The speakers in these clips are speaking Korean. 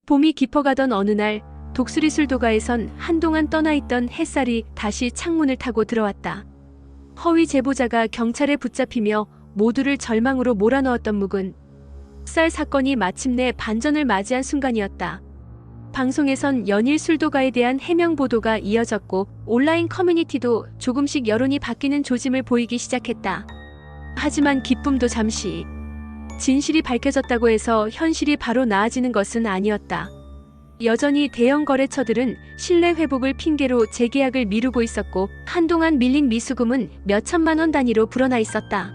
봄이 깊어가던 어느 날 독수리 술도가에선 한동안 떠나있던 햇살이 다시 창문을 타고 들어왔다. 허위 제보자가 경찰에 붙잡히며 모두를 절망으로 몰아넣었던 묵은 쌀 사건이 마침내 반전을 맞이한 순간이었다. 방송에선 연일 술도가에 대한 해명 보도가 이어졌고 온라인 커뮤니티도 조금씩 여론이 바뀌는 조짐을 보이기 시작했다. 하지만 기쁨도 잠시. 진실이 밝혀졌다고 해서 현실이 바로 나아지는 것은 아니었다. 여전히 대형 거래처들은 신뢰 회복을 핑계로 재계약을 미루고 있었고 한동안 밀린 미수금은 몇천만 원 단위로 불어나 있었다.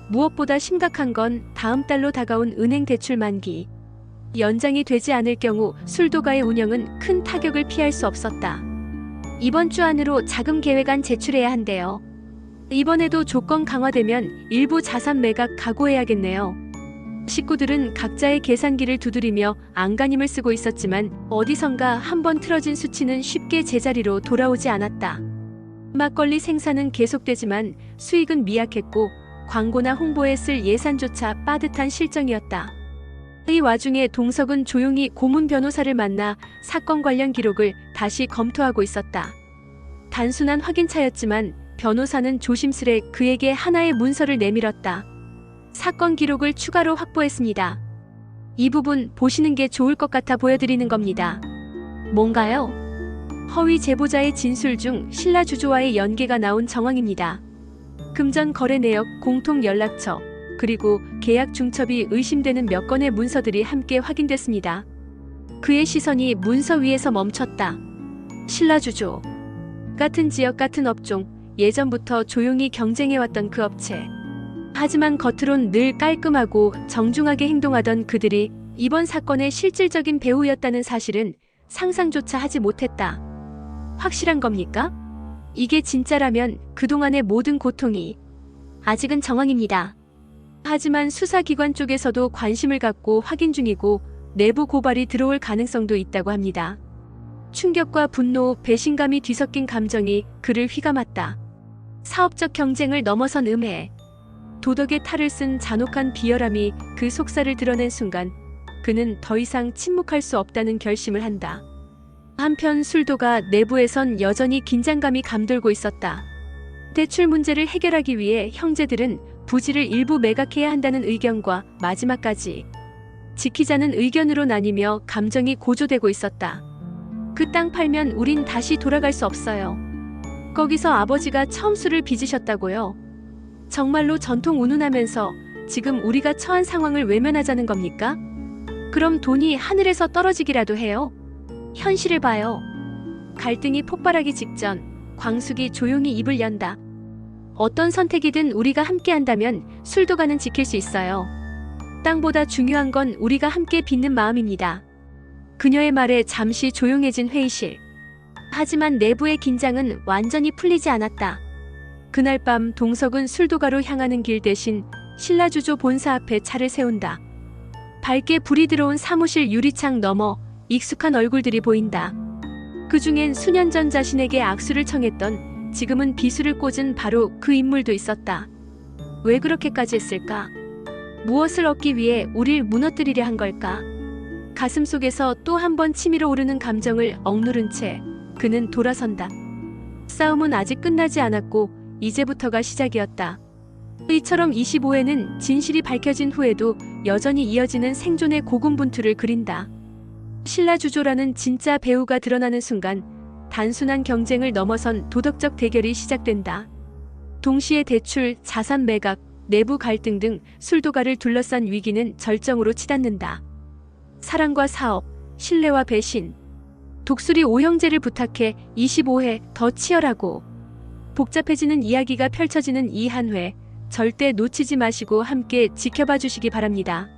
무엇보다 심각한 건 다음 달로 다가온 은행 대출 만기. 연장이 되지 않을 경우 술도가의 운영은 큰 타격을 피할 수 없었다. 이번 주 안으로 자금 계획안 제출해야 한대요. 이번에도 조건 강화되면 일부 자산 매각 각오해야겠네요. 식구들은 각자의 계산기를 두드리며 안간힘을 쓰고 있었지만 어디선가 한번 틀어진 수치는 쉽게 제자리로 돌아오지 않았다. 막걸리 생산은 계속되지만 수익은 미약했고 광고나 홍보에 쓸 예산조차 빠듯한 실정이었다. 이 와중에 동석은 조용히 고문 변호사를 만나 사건 관련 기록을 다시 검토하고 있었다. 단순한 확인차였지만 변호사는 조심스레 그에게 하나의 문서를 내밀었다. 사건 기록을 추가로 확보했습니다. 이 부분 보시는 게 좋을 것 같아 보여드리는 겁니다. 뭔가요? 허위 제보자의 진술 중 신라 주조와의 연계가 나온 정황입니다. 금전 거래 내역, 공통 연락처, 그리고 계약 중첩이 의심되는 몇 건의 문서들이 함께 확인됐습니다. 그의 시선이 문서 위에서 멈췄다. 신라 주조. 같은 지역, 같은 업종, 예전부터 조용히 경쟁해왔던 그 업체. 하지만 겉으론 늘 깔끔하고 정중하게 행동하던 그들이 이번 사건의 실질적인 배후였다는 사실은 상상조차 하지 못했다. 확실한 겁니까? 이게 진짜라면 그동안의 모든 고통이 아직은 정황입니다. 하지만 수사기관 쪽에서도 관심을 갖고 확인 중이고 내부 고발이 들어올 가능성도 있다고 합니다. 충격과 분노, 배신감이 뒤섞인 감정이 그를 휘감았다. 사업적 경쟁을 넘어선 음해. 도덕의 탈을 쓴 잔혹한 비열함이 그 속살을 드러낸 순간 그는 더 이상 침묵할 수 없다는 결심을 한다. 한편 술도가 내부에선 여전히 긴장감이 감돌고 있었다. 대출 문제를 해결하기 위해 형제들은 부지를 일부 매각해야 한다는 의견과 마지막까지 지키자는 의견으로 나뉘며 감정이 고조되고 있었다. 그 땅 팔면 우린 다시 돌아갈 수 없어요. 거기서 아버지가 처음 술을 빚으셨다고요. 정말로 전통 운운하면서 지금 우리가 처한 상황을 외면하자는 겁니까? 그럼 돈이 하늘에서 떨어지기라도 해요. 현실을 봐요. 갈등이 폭발하기 직전 광숙이 조용히 입을 연다. 어떤 선택이든 우리가 함께 한다면 술도가는 지킬 수 있어요. 땅보다 중요한 건 우리가 함께 빚는 마음입니다. 그녀의 말에 잠시 조용해진 회의실. 하지만 내부의 긴장은 완전히 풀리지 않았다. 그날 밤 동석은 술도가로 향하는 길 대신 신라주조 본사 앞에 차를 세운다. 밝게 불이 들어온 사무실 유리창 너머 익숙한 얼굴들이 보인다. 그중엔 수년 전 자신에게 악수를 청했던 지금은 비수를 꽂은 바로 그 인물도 있었다. 왜 그렇게까지 했을까? 무엇을 얻기 위해 우릴 무너뜨리려 한 걸까? 가슴속에서 또 한 번 치밀어 오르는 감정을 억누른 채 그는 돌아선다. 싸움은 아직 끝나지 않았고 이제부터가 시작이었다. 이처럼 25회는 진실이 밝혀진 후에도 여전히 이어지는 생존의 고군분투를 그린다. 신라주조라는 진짜 배우가 드러나는 순간 단순한 경쟁을 넘어선 도덕적 대결이 시작된다. 동시에 대출, 자산 매각, 내부 갈등 등 술도가를 둘러싼 위기는 절정으로 치닫는다. 사랑과 사업, 신뢰와 배신. 독수리 오형제를 부탁해 25회 더 치열하고 복잡해지는 이야기가 펼쳐지는 이 한 회 절대 놓치지 마시고 함께 지켜봐 주시기 바랍니다.